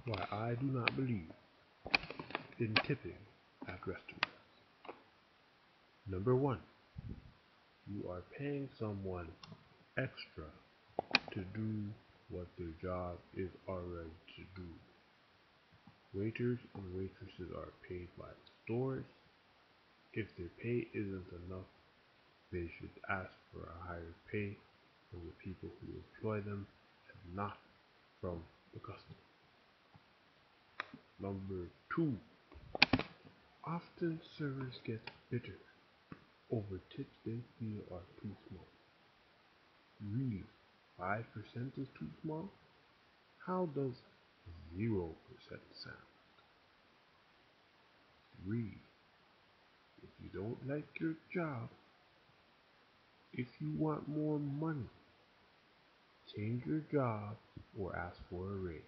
why I do not believe in tipping at restaurants. Number one, you are paying someone extra to do what their job is already to do. Waiters and waitresses are paid by stores. If their pay isn't enough, they should ask for a higher pay from the people who employ them and not from the customer. Number two, often servers get bitter over tips they feel are too small. Really, 5% is too small? How does 0% sound? 3. If you don't like your job, if you want more money, change your job or ask for a raise,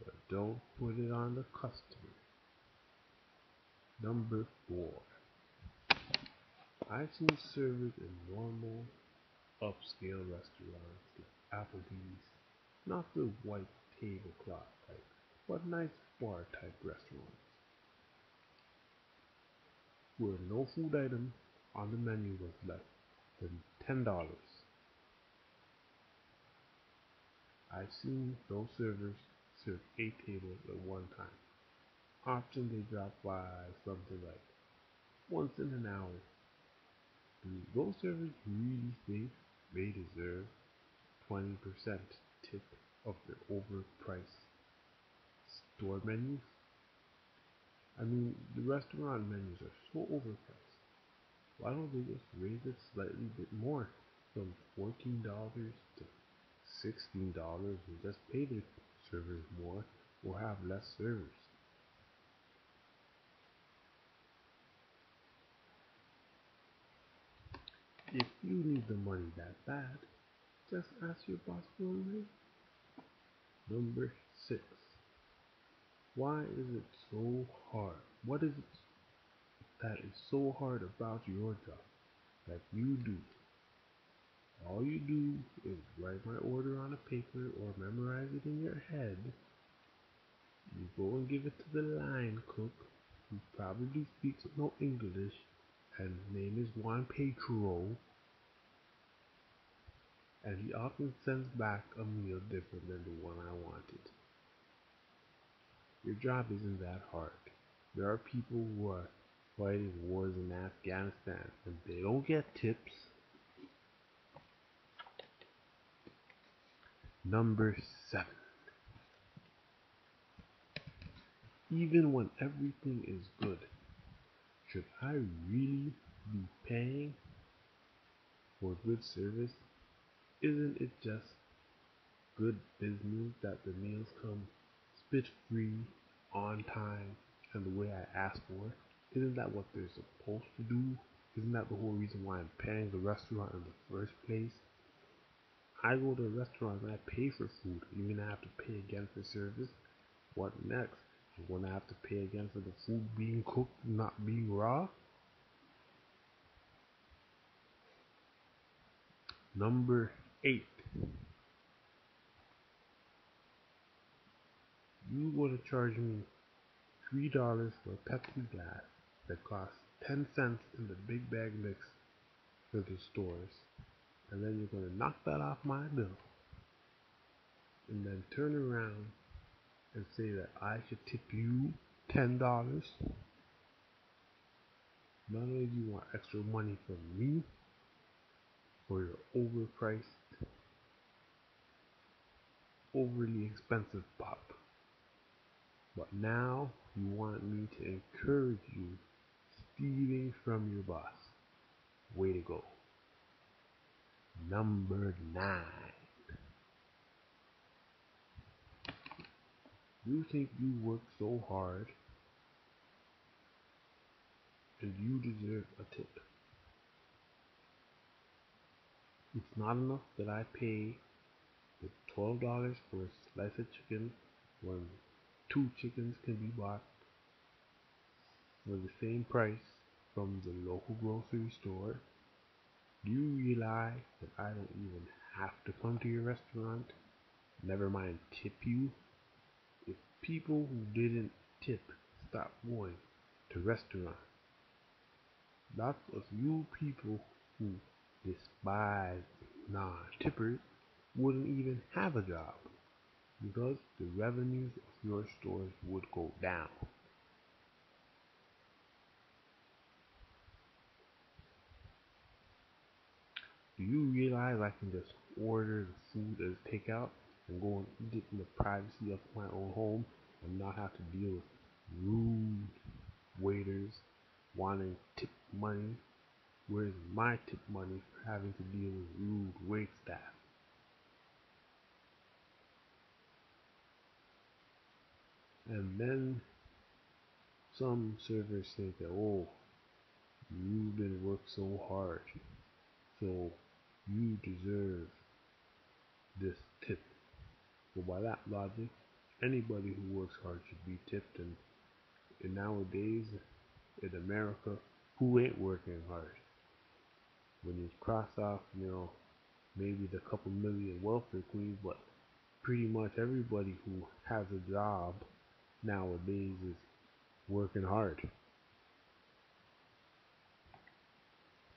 but don't put it on the customer. Number 4. I've seen servers in normal, upscale restaurants like Applebee's, not the white tablecloth type, but nice bar type restaurants, where no food item on the menu was less than $10. I've seen those servers serve 8 tables at one time. Often they drop by something like once in an hour. Do those servers really think they deserve 20% tip of their overpriced store menus? I mean, the restaurant menus are so overpriced. Why don't they just raise it slightly bit more, from $14 to $16, and just pay the servers more or have less servers? If you need the money that bad, just ask your boss for a raise. Number 6. Why is it so hard? What is it that is so hard about your job that you do? All you do is write my order on a paper or memorize it in your head. You go and give it to the line cook, who probably speaks no English, and his name is Juan Pedro, and he often sends back a meal different than the one I wanted. Your job isn't that hard. There are people who are fighting wars in Afghanistan and they don't get tips. Number 7. Even when everything is good, should I really be paying for good service? Isn't it just good business that the meals come spit free, on time, and the way I asked for? Isn't that what they're supposed to do? Isn't that the whole reason why I'm paying the restaurant in the first place? I go to a restaurant and I pay for food. You're gonna have to pay again for service. What next? I'm gonna have to pay again for the food being cooked, not being raw. Number 8. You gonna charge me $3 for a Pepsi glass that costs 10 cents in the big bag mix for the stores, and then you're gonna knock that off my bill, and then turn around and say that I should tip you $10? Not only do you want extra money from me for your overpriced, overly expensive pop, but now you want me to encourage you stealing from your boss. Way to go. Number 9. You think you work so hard and you deserve a tip. It's not enough that I pay the $12 for a slice of chicken when 2 chickens can be bought for the same price from the local grocery store. Do you realize that I don't even have to come to your restaurant? Never mind tip you. If People who didn't tip stopped going to restaurants. Lots of you people who despise non-tippers wouldn't even have a job because the revenues of your stores would go down. Do you realize I can just order the food as takeout and go and eat it in the privacy of my own home and not have to deal with rude waiters wanting tip money? Where's my tip money for having to deal with rude wait staff? And then some servers say that, oh, you didn't work so hard, so you deserve this tip. Well, by that logic, anybody who works hard should be tipped, and nowadays in America, who ain't working hard? When you cross off, maybe the couple million welfare queens, but pretty much everybody who has a job nowadays is working hard.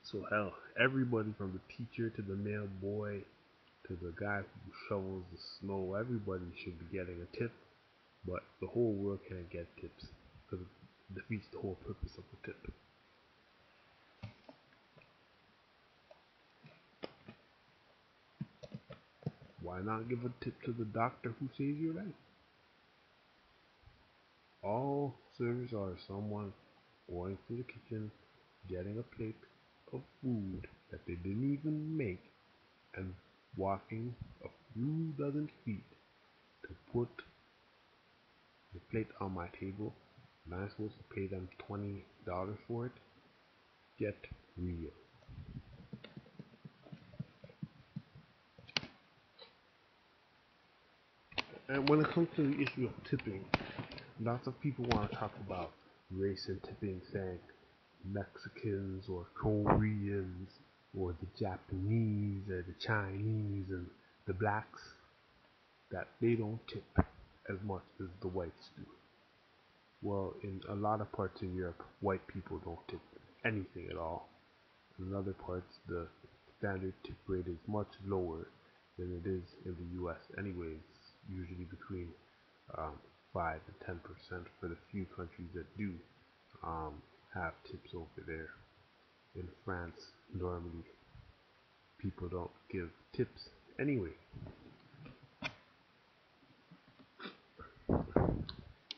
So hell, everybody from the teacher to the mail boy to the guy who shovels the snow, everybody should be getting a tip, but the whole world can't get tips because it defeats the whole purpose of the tip. Why not give a tip to the doctor who saves your life? All servers are someone going to the kitchen, getting a plate of food that they didn't even make, and walking a few dozen feet to put the plate on my table, and I'm supposed to pay them $20 for it? Get real. And when it comes to the issue of tipping, lots of people want to talk about race and tipping, saying Mexicans or Koreans or the Japanese or the Chinese and the blacks, that they don't tip as much as the whites do. Well, in a lot of parts of Europe, white people don't tip anything at all. In other parts, the standard tip rate is much lower than it is in the US anyways, usually between um, 5 to 10% for the few countries that do um, have tips over there. In France, normally people don't give tips anyway.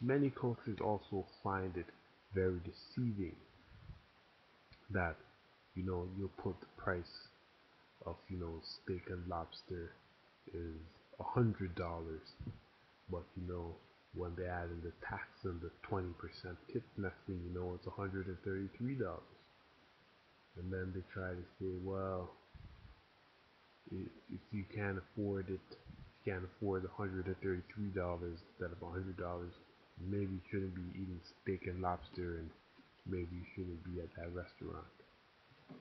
Many cultures also find it very deceiving that you'll put the price of steak and lobster is $100, but when they add in the tax and the 20% tip, next thing you know it's $133. And then they try to say, well, if you can't afford it, if you can't afford $133 instead of $100, maybe you shouldn't be eating steak and lobster, and maybe you shouldn't be at that restaurant.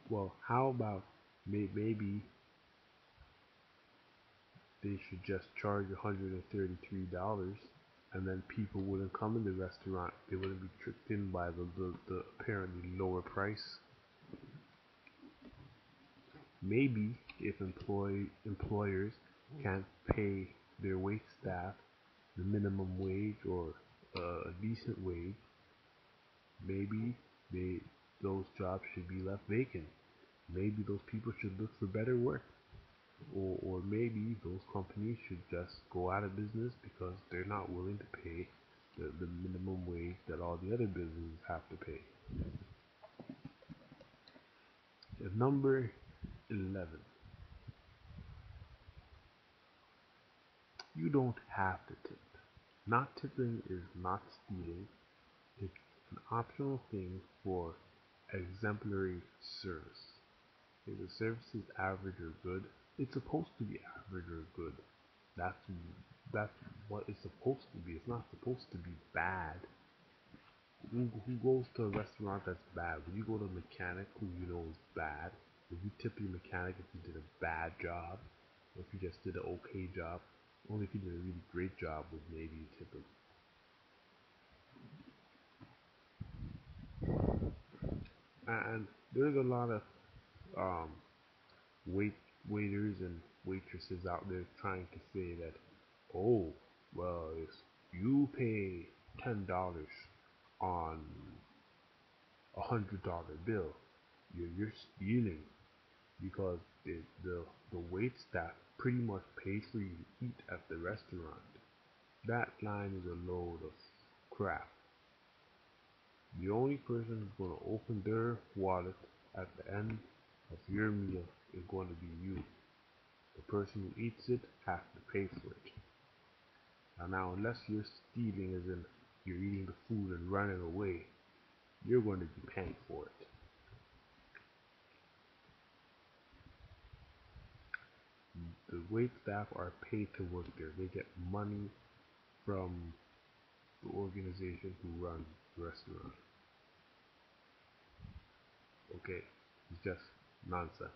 Well, how about maybe they should just charge $133, and then people wouldn't come in the restaurant. They wouldn't be tricked in by the apparently lower price. Maybe if employers can't pay their wait staff the minimum wage or a decent wage, maybe they those jobs should be left vacant. Maybe those people should look for better work. Or maybe those companies should just go out of business because they're not willing to pay the minimum wage that all the other businesses have to pay. Number 11. You don't have to tip. Not tipping is not stealing. It's an optional thing for exemplary service. If the service is average or good, it's supposed to be average or good. That's that's what it's supposed to be. It's not supposed to be bad. Who goes to a restaurant that's bad? When you go to a mechanic who you know is bad, would you tip your mechanic if he did a bad job? Or if he just did an okay job? Only if he did a really great job would maybe you tip him. And there's a lot of um, wait waiters and waitresses out there trying to say that, oh, well, if you pay $10 on $100 bill, you're stealing because the wait staff pretty much paid for you to eat at the restaurant. That line is a load of crap. The only person who's going to open their wallet at the end of your meal is going to be you. The person who eats it has to pay for it. And now, unless you're stealing, as in you're eating the food and running away, you're going to be paying for it. The wait staff are paid to work there. They get money from the organization who runs the restaurant. Okay, it's just nonsense.